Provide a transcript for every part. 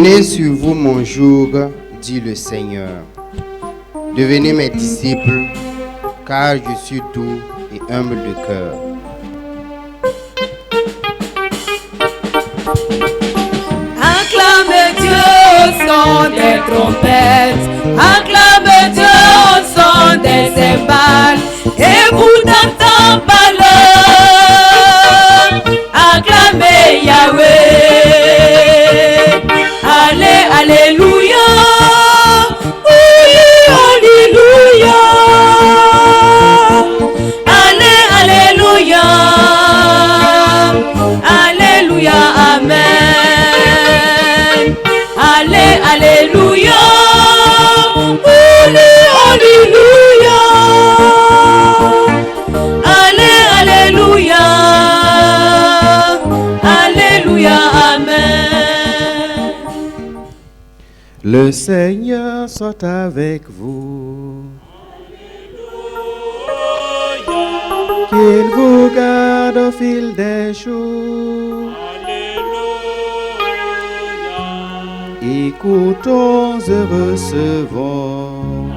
Prenez sur vous mon joug, dit le Seigneur. Devenez mes disciples, car je suis doux et humble de cœur. Acclame Dieu au son des trompettes, acclame Dieu au son des cymbales, et vous dans timbaleur, acclamez Yahweh. Allez, alléluia, oui, alléluia, allez, alléluia, alléluia, amen. Allez, alléluia, alléluia, allez, alléluia, alléluia, amen. Le Seigneur soit avec vous. Qu'il vous garde au fil des jours. Écoutons et recevons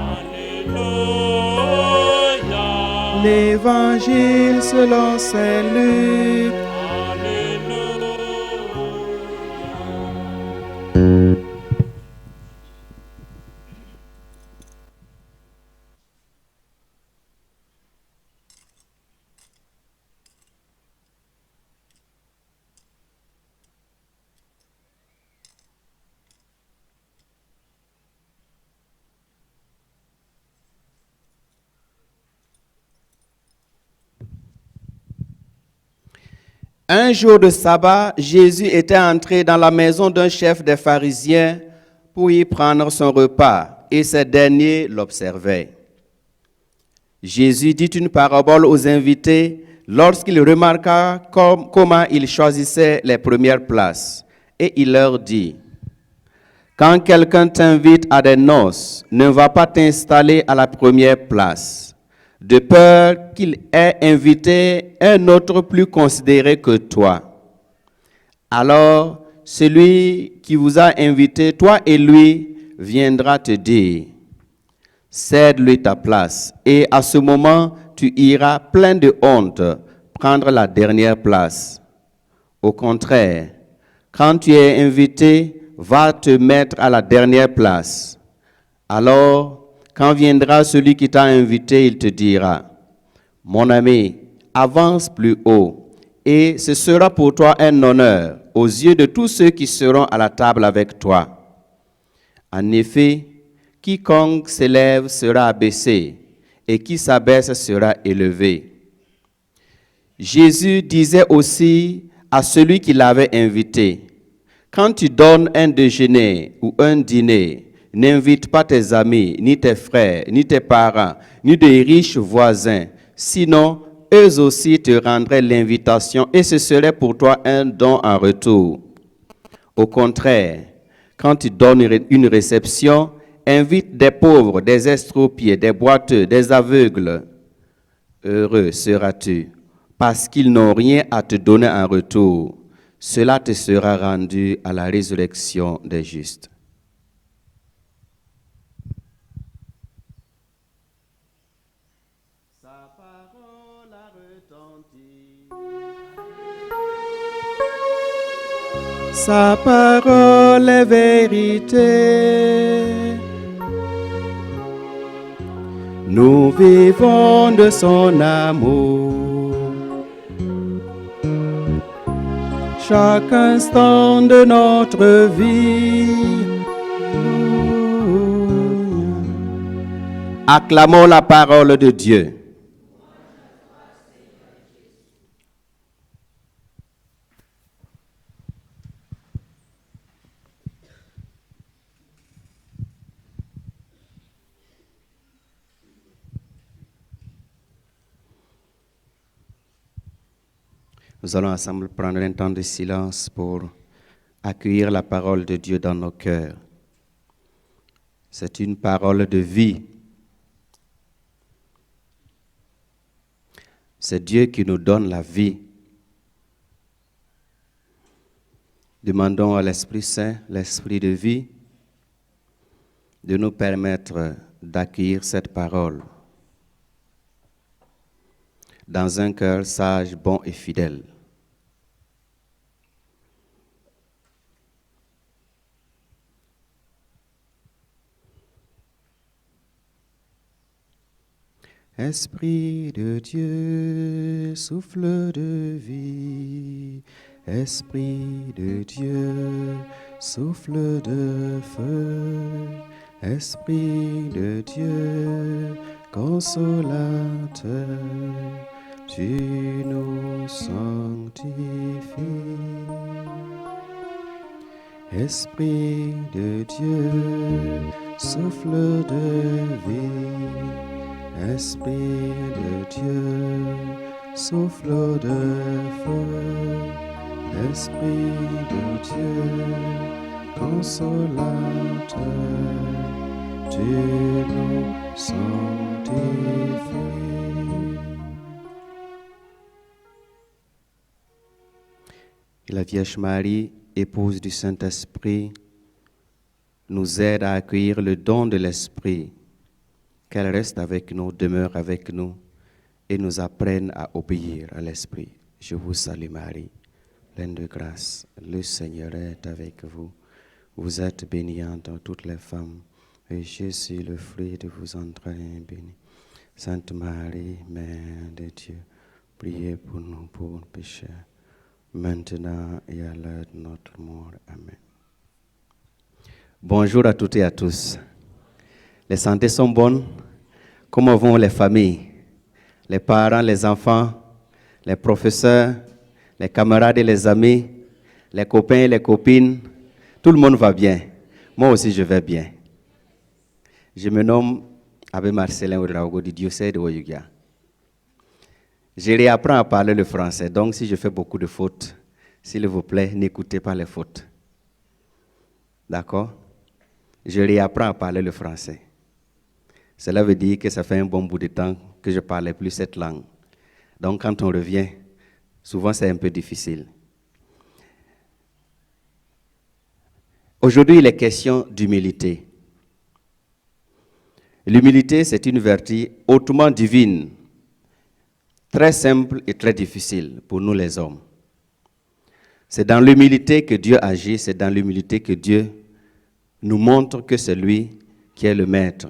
l'Évangile selon saint Luc. Un jour de sabbat, Jésus était entré dans la maison d'un chef des pharisiens pour y prendre son repas, et ces derniers l'observaient. Jésus dit une parabole aux invités lorsqu'il remarqua comment ils choisissaient les premières places, et il leur dit: quand quelqu'un t'invite à des noces, ne va pas t'installer à la première place, de peur qu'il ait invité un autre plus considéré que toi. Alors, celui qui vous a invité, toi et lui, viendra te dire: cède-lui ta place. Et à ce moment, tu iras plein de honte prendre la dernière place. Au contraire, quand tu es invité, va te mettre à la dernière place. Alors, quand viendra celui qui t'a invité, il te dira: mon ami, avance plus haut, et ce sera pour toi un honneur aux yeux de tous ceux qui seront à la table avec toi. En effet, quiconque s'élève sera abaissé, et qui s'abaisse sera élevé. Jésus disait aussi à celui qui l'avait invité: quand tu donnes un déjeuner ou un dîner, n'invite pas tes amis, ni tes frères, ni tes parents, ni des riches voisins. Sinon, eux aussi te rendraient l'invitation et ce serait pour toi un don en retour. Au contraire, quand tu donnes une réception, invite des pauvres, des estropiés, des boiteux, des aveugles. Heureux seras-tu, parce qu'ils n'ont rien à te donner en retour. Cela te sera rendu à la résurrection des justes. Sa parole a retenti. Sa parole est vérité. Nous vivons de son amour. Chaque instant de notre vie. Acclamons la parole de Dieu. Nous allons ensemble prendre un temps de silence pour accueillir la parole de Dieu dans nos cœurs. C'est une parole de vie. C'est Dieu qui nous donne la vie. Demandons à l'Esprit Saint, l'Esprit de vie, de nous permettre d'accueillir cette parole dans un cœur sage, bon et fidèle. Esprit de Dieu, souffle de vie, Esprit de Dieu, souffle de feu, Esprit de Dieu, consolateur, tu nous sanctifies. Esprit de Dieu, souffle de vie, Esprit de Dieu, souffle de feu, Esprit de Dieu, consolateur, tu nous sanctifies. Et la Vierge Marie, épouse du Saint-Esprit, nous aide à accueillir le don de l'Esprit, qu'elle reste avec nous, demeure avec nous et nous apprenne à obéir à l'Esprit. Je vous salue Marie, pleine de grâce, le Seigneur est avec vous. Vous êtes bénie entre toutes les femmes, et Jésus, le fruit de vos entrailles, est béni. Sainte Marie, Mère de Dieu, priez pour nous pauvres pécheurs, maintenant et à l'heure de notre mort. Amen. Bonjour à toutes et à tous. Les santé sont bonnes. Comment vont les familles, les parents, les enfants, les professeurs, les camarades et les amis, les copains et les copines? Tout le monde va bien. Moi aussi, je vais bien. Je me nomme Abbé Marcelin Ouedraogo du diocèse de Oyugia. Je réapprends à parler le français, donc si je fais beaucoup de fautes, s'il vous plaît, n'écoutez pas les fautes. D'accord? Je réapprends à parler le français. Cela veut dire que ça fait un bon bout de temps que je ne parlais plus cette langue. Donc quand on revient, souvent c'est un peu difficile. Aujourd'hui, il est question d'humilité. L'humilité, c'est une vertu hautement divine, très simple et très difficile pour nous les hommes. C'est dans l'humilité que Dieu agit, c'est dans l'humilité que Dieu nous montre que c'est lui qui est le maître.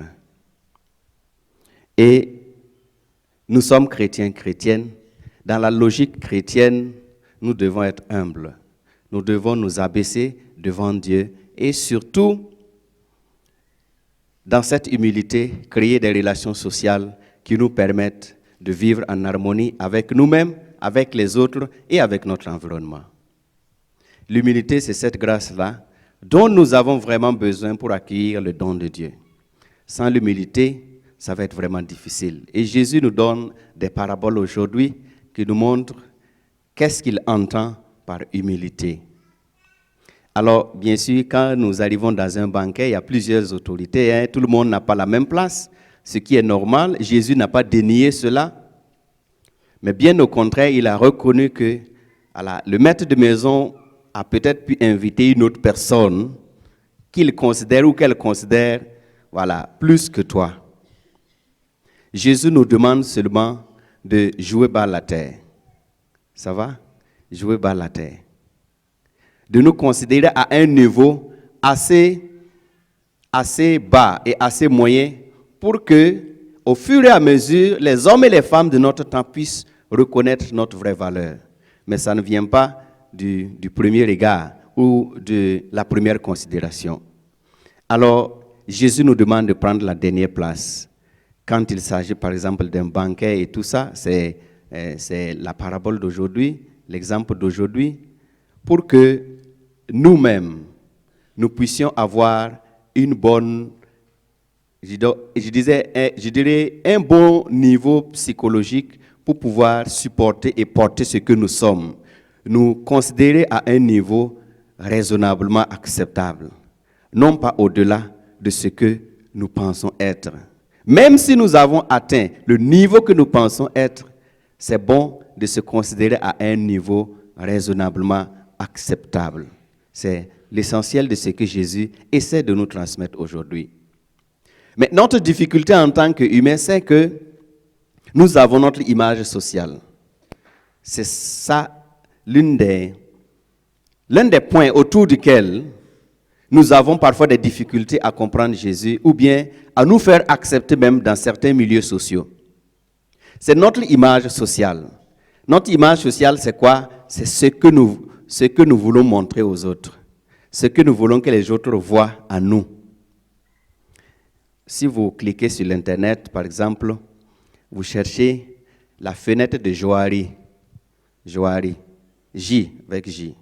Et nous sommes chrétiens, chrétiennes. Dans la logique chrétienne, nous devons être humbles. Nous devons nous abaisser devant Dieu et surtout, dans cette humilité, créer des relations sociales qui nous permettent de vivre en harmonie avec nous-mêmes, avec les autres et avec notre environnement. L'humilité, c'est cette grâce-là dont nous avons vraiment besoin pour accueillir le don de Dieu. Sans l'humilité, ça va être vraiment difficile. Et Jésus nous donne des paraboles aujourd'hui qui nous montrent qu'est-ce qu'il entend par humilité. Alors, bien sûr, quand nous arrivons dans un banquet, il y a plusieurs autorités, tout le monde n'a pas la même place, ce qui est normal. Jésus n'a pas dénié cela, mais bien au contraire, il a reconnu que le maître de maison a peut-être pu inviter une autre personne qu'il considère ou qu'elle considère plus que toi. Jésus nous demande seulement de jouer bas la terre. Ça va? Jouer bas la terre. De nous considérer à un niveau assez bas et assez moyen pour que, au fur et à mesure, les hommes et les femmes de notre temps puissent reconnaître notre vraie valeur. Mais ça ne vient pas du premier regard ou de la première considération. Alors, Jésus nous demande de prendre la dernière place. Quand il s'agit, par exemple, d'un banquet et tout ça, c'est la parabole d'aujourd'hui, l'exemple d'aujourd'hui, pour que nous-mêmes, nous puissions avoir une bonne, je dirais, un bon niveau psychologique pour pouvoir supporter et porter ce que nous sommes. Nous considérer à un niveau raisonnablement acceptable, non pas au-delà de ce que nous pensons être. Même si nous avons atteint le niveau que nous pensons être, c'est bon de se considérer à un niveau raisonnablement acceptable. C'est l'essentiel de ce que Jésus essaie de nous transmettre aujourd'hui. Mais notre difficulté en tant qu'humains, c'est que nous avons notre image sociale. C'est ça l'un des points autour duquel nous avons parfois des difficultés à comprendre Jésus ou bien à nous faire accepter même dans certains milieux sociaux. C'est notre image sociale. Notre image sociale, c'est quoi? C'est ce que nous voulons montrer aux autres. Ce que nous voulons que les autres voient en nous. Si vous cliquez sur l'Internet, par exemple, vous cherchez la fenêtre de Johari, J avec J.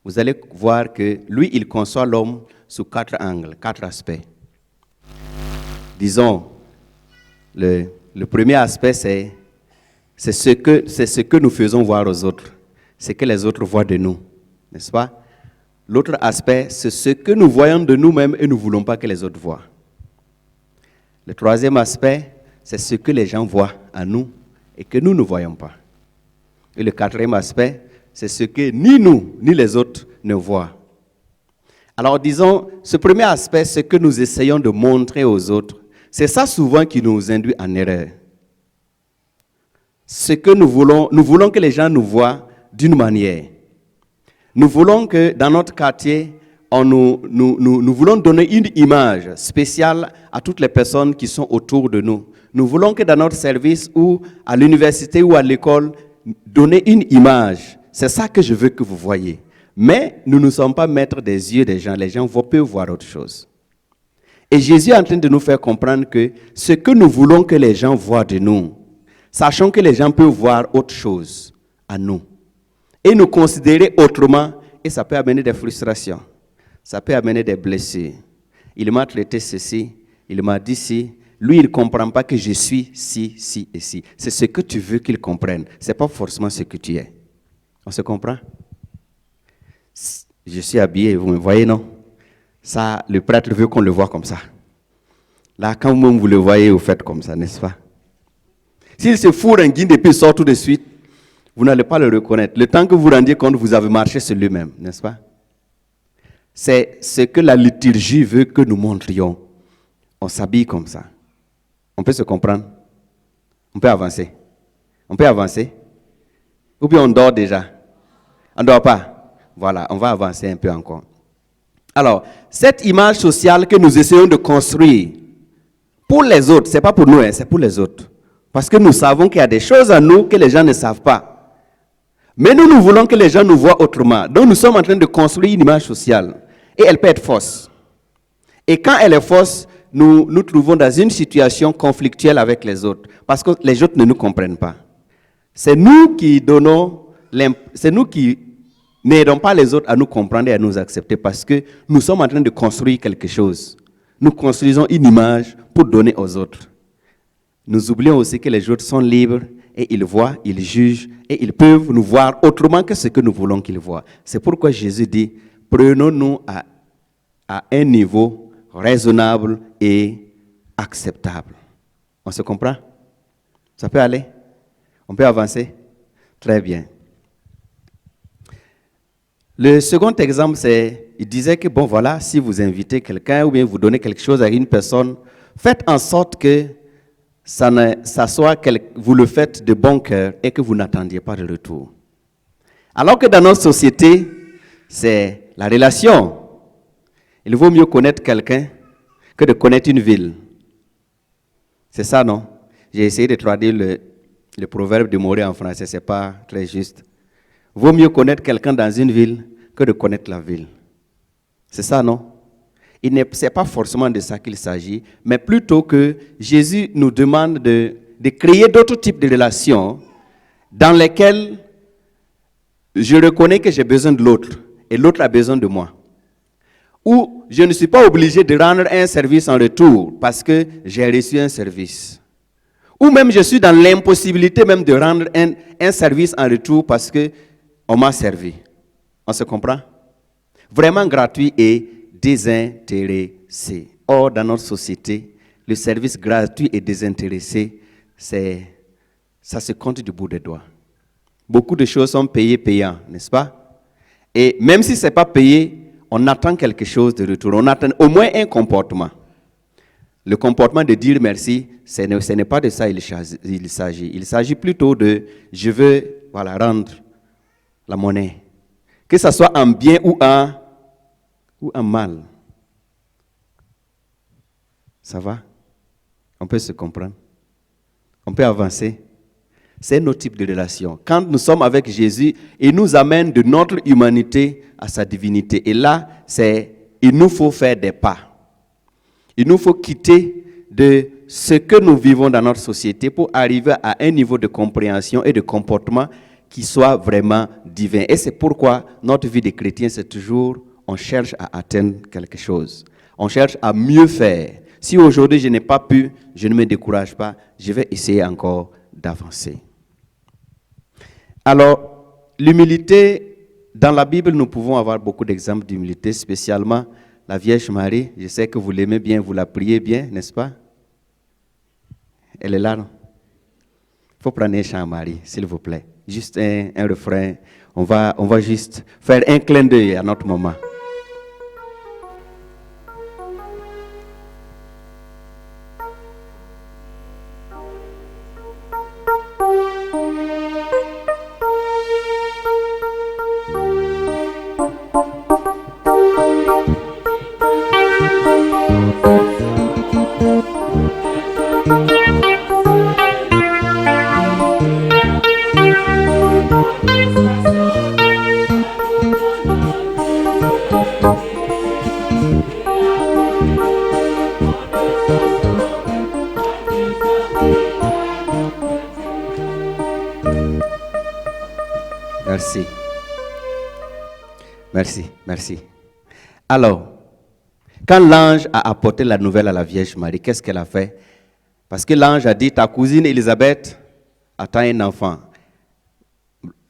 Vous allez voir que lui, il conçoit l'homme sous 4 angles, 4 aspects. Disons, le premier aspect, c'est ce que nous faisons voir aux autres, ce que les autres voient de nous, n'est-ce pas? L'autre aspect, c'est ce que nous voyons de nous-mêmes et nous ne voulons pas que les autres voient. Le troisième aspect, c'est ce que les gens voient à nous et que nous ne voyons pas. Et le quatrième aspect, c'est ce que ni nous, ni les autres ne voient. Alors disons, ce premier aspect, ce que nous essayons de montrer aux autres, c'est ça souvent qui nous induit en erreur. Ce que nous voulons que les gens nous voient d'une manière. Nous voulons que dans notre quartier, nous voulons donner une image spéciale à toutes les personnes qui sont autour de nous. Nous voulons que dans notre service ou à l'université ou à l'école, donner une image. C'est ça que je veux que vous voyez. Mais nous ne sommes pas maîtres des yeux des gens. Les gens peuvent voir autre chose. Et Jésus est en train de nous faire comprendre que ce que nous voulons que les gens voient de nous, sachant que les gens peuvent voir autre chose à nous. Et nous considérer autrement, et ça peut amener des frustrations. Ça peut amener des blessures. Il m'a traité ceci, il m'a dit ci. Lui, il ne comprend pas que je suis ci, ci et ci. C'est ce que tu veux qu'il comprenne. Ce n'est pas forcément ce que tu es. On se comprend? Je suis habillé, vous me voyez, non? Ça, le prêtre veut qu'on le voit comme ça. Là, quand vous le voyez, vous faites comme ça, n'est-ce pas? S'il se fourre un guide et puis sort tout de suite, vous n'allez pas le reconnaître. Le temps que vous rendiez compte, vous avez marché sur lui-même, n'est-ce pas? C'est ce que la liturgie veut que nous montrions. On s'habille comme ça. On peut se comprendre. On peut avancer. On peut avancer. Ou bien on dort déjà. On ne dort pas. Voilà, on va avancer un peu encore. Alors, cette image sociale que nous essayons de construire pour les autres, ce n'est pas pour nous, c'est pour les autres. Parce que nous savons qu'il y a des choses à nous que les gens ne savent pas. Mais nous voulons que les gens nous voient autrement. Donc nous sommes en train de construire une image sociale. Et elle peut être fausse. Et quand elle est fausse, nous nous trouvons dans une situation conflictuelle avec les autres. Parce que les autres ne nous comprennent pas. C'est nous qui n'aidons pas les autres à nous comprendre et à nous accepter. Parce que nous sommes en train de construire quelque chose. Nous construisons une image pour donner aux autres. Nous oublions aussi que les autres sont libres et ils voient, ils jugent et ils peuvent nous voir autrement que ce que nous voulons qu'ils voient. C'est pourquoi Jésus dit, prenons-nous à un niveau raisonnable et acceptable. On se comprend? Ça peut aller? On peut avancer? Très bien. Le second exemple, il disait que, bon voilà, si vous invitez quelqu'un ou bien vous donnez quelque chose à une personne, faites en sorte que vous le faites de bon cœur et que vous n'attendiez pas de retour. Alors que dans notre société, c'est la relation. Il vaut mieux connaître quelqu'un que de connaître une ville. C'est ça, non? J'ai essayé de traduire le proverbe de Morée en français, ce n'est pas très juste. Il vaut mieux connaître quelqu'un dans une ville que de connaître la ville. C'est ça, non? Ce n'est pas forcément de ça qu'il s'agit, mais plutôt que Jésus nous demande de créer d'autres types de relations dans lesquelles je reconnais que j'ai besoin de l'autre et l'autre a besoin de moi. Ou je ne suis pas obligé de rendre un service en retour parce que j'ai reçu un service. Ou même je suis dans l'impossibilité même de rendre un service en retour parce qu'on m'a servi. On se comprend? Vraiment gratuit et désintéressé. Or, dans notre société, le service gratuit et désintéressé, ça se compte du bout des doigts. Beaucoup de choses sont payées, n'est-ce pas? Et même si ce n'est pas payé, on attend quelque chose de retour. On attend au moins un comportement. Le comportement de dire merci, ce n'est pas de ça il s'agit. Il s'agit plutôt de je veux rendre la monnaie. Que ce soit en bien ou en mal. Ça va? On peut se comprendre. On peut avancer. C'est nos types de relations. Quand nous sommes avec Jésus, il nous amène de notre humanité à sa divinité. Et là, il nous faut faire des pas. Il nous faut quitter de ce que nous vivons dans notre société pour arriver à un niveau de compréhension et de comportement qui soit vraiment divin. Et c'est pourquoi notre vie de chrétien, c'est toujours, on cherche à atteindre quelque chose. On cherche à mieux faire. Si aujourd'hui je n'ai pas pu, je ne me décourage pas, je vais essayer encore d'avancer. Alors, l'humilité, dans la Bible, nous pouvons avoir beaucoup d'exemples d'humilité, spécialement la Vierge Marie. Je sais que vous l'aimez bien, vous la priez bien, n'est-ce pas? Elle est là, non? Il faut prendre un chant à Marie, s'il vous plaît. Juste un refrain. On va juste faire un clin d'œil à notre maman. Merci. Alors, quand l'ange a apporté la nouvelle à la Vierge Marie, qu'est-ce qu'elle a fait? Parce que l'ange a dit, ta cousine Élisabeth attend un enfant.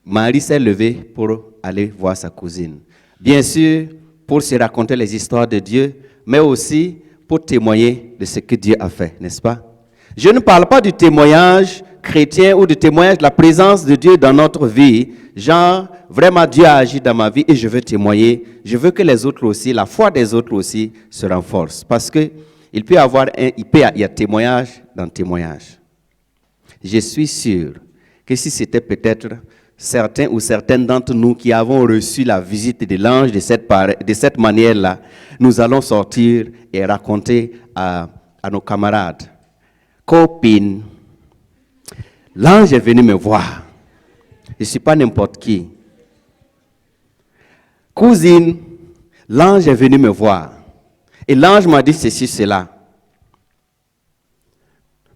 Marie s'est levée pour aller voir sa cousine. Bien sûr, pour se raconter les histoires de Dieu, mais aussi pour témoigner de ce que Dieu a fait, n'est-ce pas? Je ne parle pas du témoignage chrétien ou du témoignage de la présence de Dieu dans notre vie. Genre, vraiment Dieu a agi dans ma vie et je veux témoigner. Je veux que les autres aussi, la foi des autres aussi se renforce. Parce que il y a témoignage dans témoignage. Je suis sûr que si c'était peut-être certains ou certaines d'entre nous qui avons reçu la visite de l'ange de cette manière-là, nous allons sortir et raconter à nos camarades. Copine, l'ange est venu me voir. Je ne suis pas n'importe qui. Cousine, l'ange est venu me voir. Et l'ange m'a dit ceci, cela.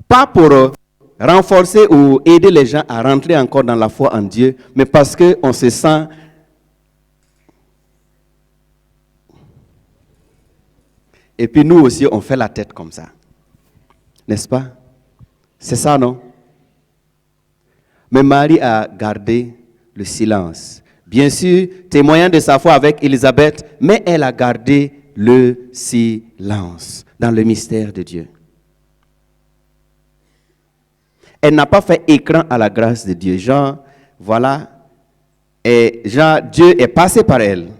Pas pour renforcer ou aider les gens à rentrer encore dans la foi en Dieu, mais parce qu'on se sent... Et puis nous aussi, on fait la tête comme ça. N'est-ce pas? C'est ça, non? Mais Marie a gardé le silence. Bien sûr, témoignant de sa foi avec Élisabeth, mais elle a gardé le silence dans le mystère de Dieu. Elle n'a pas fait écran à la grâce de Dieu. Dieu est passé par elle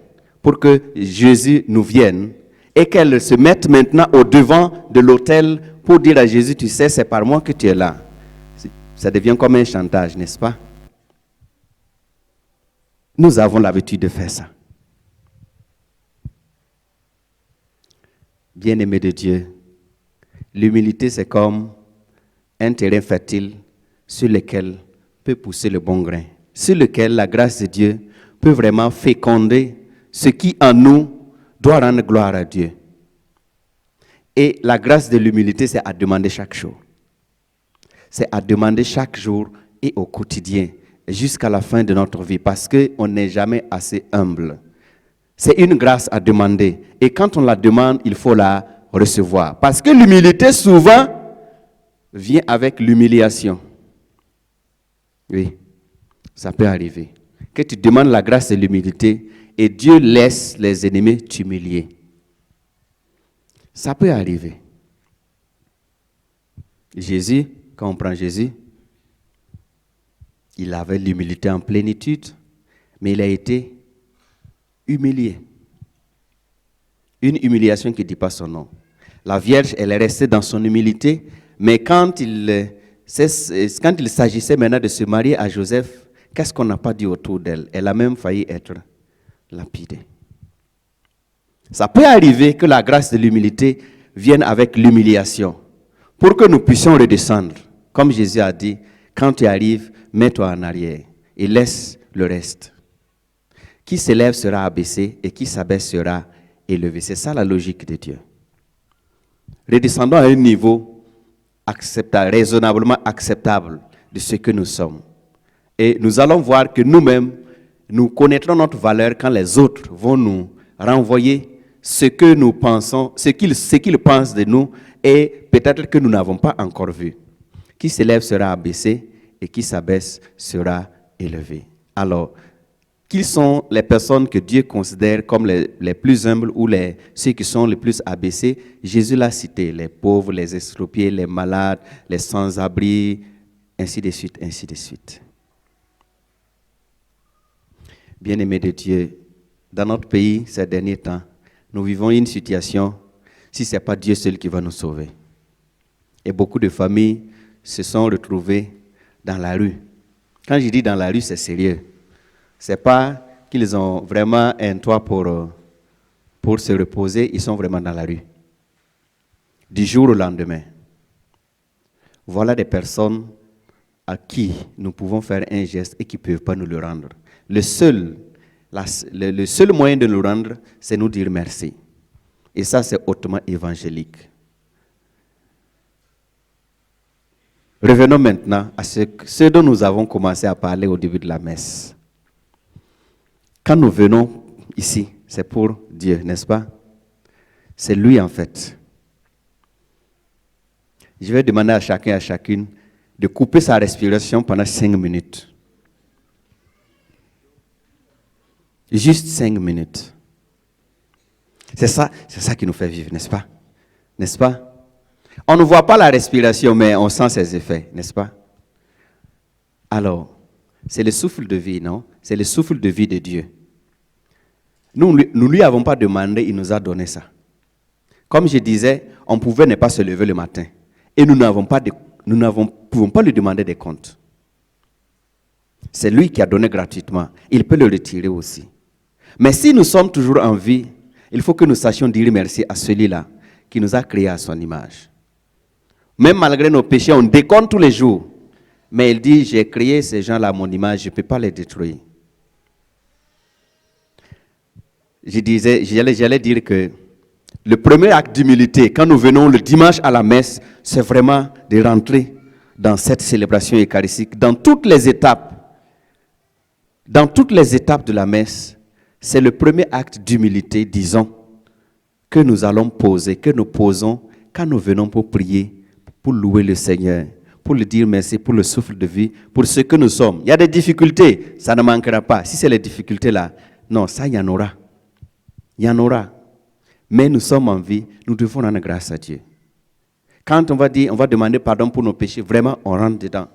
pour que Jésus nous vienne et qu'elle se mette maintenant au devant de l'autel pour dire à Jésus, tu sais, c'est par moi que tu es là. Ça devient comme un chantage, n'est-ce pas? Nous avons l'habitude de faire ça. Bien-aimés de Dieu, l'humilité c'est comme un terrain fertile sur lequel peut pousser le bon grain, sur lequel la grâce de Dieu peut vraiment féconder ce qui en nous doit rendre gloire à Dieu. Et la grâce de l'humilité, c'est à demander chaque jour. C'est à demander chaque jour et au quotidien, jusqu'à la fin de notre vie, parce qu'on n'est jamais assez humble. C'est une grâce à demander. Et quand on la demande, il faut la recevoir. Parce que l'humilité, souvent, vient avec l'humiliation. Oui, ça peut arriver. Que tu demandes la grâce de l'humilité et Dieu laisse les ennemis t'humilier. Ça peut arriver. Jésus, quand on prend Jésus, il avait l'humilité en plénitude, mais il a été humilié. Une humiliation qui ne dit pas son nom. La Vierge, elle est restée dans son humilité, mais quand il s'agissait maintenant de se marier à Joseph, qu'est-ce qu'on n'a pas dit autour d'elle? Elle a même failli être lapidée. Ça peut arriver que la grâce de l'humilité vienne avec l'humiliation, pour que nous puissions redescendre. Comme Jésus a dit, quand tu arrives, mets-toi en arrière et laisse le reste. Qui s'élève sera abaissé et qui s'abaisse sera élevé. C'est ça la logique de Dieu. Redescendons à un niveau acceptable, raisonnablement acceptable de ce que nous sommes. Et nous allons voir que nous-mêmes, nous connaîtrons notre valeur quand les autres vont nous renvoyer ce que nous pensons, ce qu'ils pensent de nous et peut-être que nous n'avons pas encore vu. Qui s'élève sera abaissé et qui s'abaisse sera élevé. Alors, qui sont les personnes que Dieu considère comme les plus humbles ou ceux qui sont les plus abaissés? Jésus l'a cité, les pauvres, les estropiés, les malades, les sans-abri, ainsi de suite, ainsi de suite. Bien-aimés de Dieu, dans notre pays, ces derniers temps, nous vivons une situation, si ce n'est pas Dieu seul qui va nous sauver. Et beaucoup de familles se sont retrouvées dans la rue. Quand je dis dans la rue, c'est sérieux. Ce n'est pas qu'ils ont vraiment un toit pour se reposer, ils sont vraiment dans la rue. Du jour au lendemain. Voilà des personnes à qui nous pouvons faire un geste et qui ne peuvent pas nous le rendre. Le seul moyen de nous rendre, c'est nous dire merci. Et ça, c'est hautement évangélique. Revenons maintenant à ce dont nous avons commencé à parler au début de la messe. Quand nous venons ici, c'est pour Dieu, n'est-ce pas? C'est lui en fait. Je vais demander à chacun et à chacune de couper sa respiration pendant 5 minutes. Juste 5 minutes. C'est ça qui nous fait vivre, n'est-ce pas? N'est-ce pas? On ne voit pas la respiration, mais on sent ses effets, n'est-ce pas? Alors, c'est le souffle de vie, non? C'est le souffle de vie de Dieu. Nous ne lui avons pas demandé, il nous a donné ça. Comme je disais, on pouvait ne pas se lever le matin. Et nous ne pouvons pas lui demander des comptes. C'est lui qui a donné gratuitement. Il peut le retirer aussi. Mais si nous sommes toujours en vie, il faut que nous sachions dire merci à celui-là qui nous a créés à son image. Même malgré nos péchés, on décompte tous les jours. Mais il dit, j'ai créé ces gens-là à mon image, je ne peux pas les détruire. J'allais dire que le premier acte d'humilité, quand nous venons le dimanche à la messe, c'est vraiment de rentrer dans cette célébration eucharistique, dans toutes les étapes. Dans toutes les étapes de la messe, c'est le premier acte d'humilité, disons, que nous allons poser, que nous posons quand nous venons pour prier, pour louer le Seigneur, pour lui dire merci pour le souffle de vie, pour ce que nous sommes. Il y a des difficultés, ça ne manquera pas. Si c'est les difficultés là, non, ça il y en aura. Il y en aura. Mais nous sommes en vie, nous devons rendre grâce à Dieu. Quand on va demander pardon pour nos péchés, vraiment, on rentre dedans.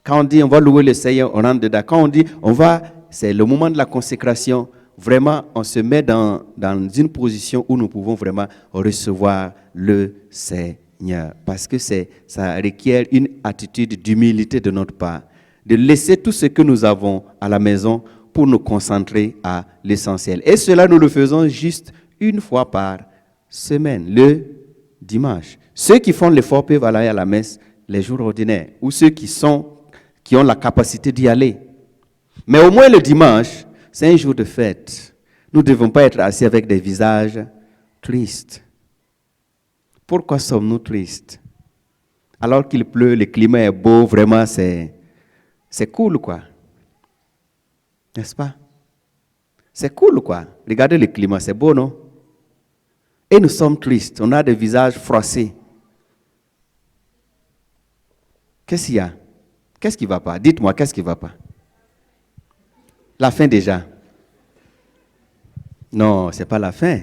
Quand on dit on va louer le Seigneur, on rentre dedans. Quand on dit c'est le moment de la consécration, vraiment, on se met dans une position où nous pouvons vraiment recevoir le Seigneur. Parce que ça requiert une attitude d'humilité de notre part. De laisser tout ce que nous avons à la maison pour nous concentrer à l'essentiel. Et cela, nous le faisons juste une fois par semaine, le dimanche. Ceux qui font l'effort peuvent aller à la messe les jours ordinaires, ou ceux qui ont la capacité d'y aller. Mais au moins le dimanche, c'est un jour de fête. Nous ne devons pas être assis avec des visages tristes. Pourquoi sommes-nous tristes? Alors qu'il pleut, le climat est beau, vraiment c'est cool quoi. N'est-ce pas? C'est cool quoi. Regardez le climat, c'est beau non? Et nous sommes tristes, on a des visages froissés. Qu'est-ce qu'il y a? Qu'est-ce qui ne va pas? Dites-moi, qu'est-ce qui ne va pas? La fin déjà. Non, ce n'est pas la fin.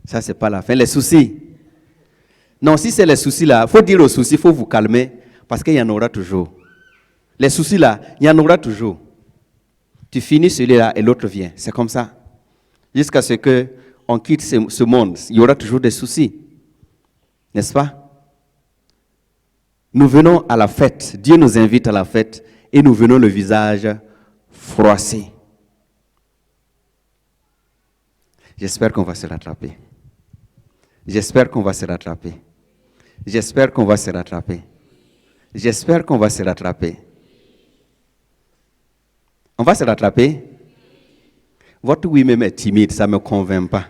Ça, ce n'est pas la fin. Les soucis. Non, si c'est les soucis là, il faut dire aux soucis, il faut vous calmer, parce qu'il y en aura toujours. Les soucis là, il y en aura toujours. Tu finis celui-là et l'autre vient. C'est comme ça. Jusqu'à ce que on quitte ce monde, il y aura toujours des soucis. N'est-ce pas? Nous venons à la fête. Dieu nous invite à la fête et nous venons le visage froissé. J'espère qu'on va se rattraper. J'espère qu'on va se rattraper. J'espère qu'on va se rattraper. J'espère qu'on va se rattraper. On va se rattraper? Votre oui même est timide, ça ne me convainc pas.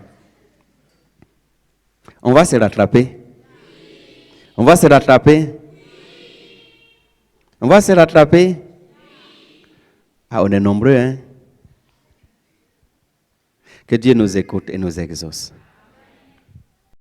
On va se rattraper? On va se rattraper? On va se rattraper? Ah, on est nombreux, hein? Que Dieu nous écoute et nous exauce.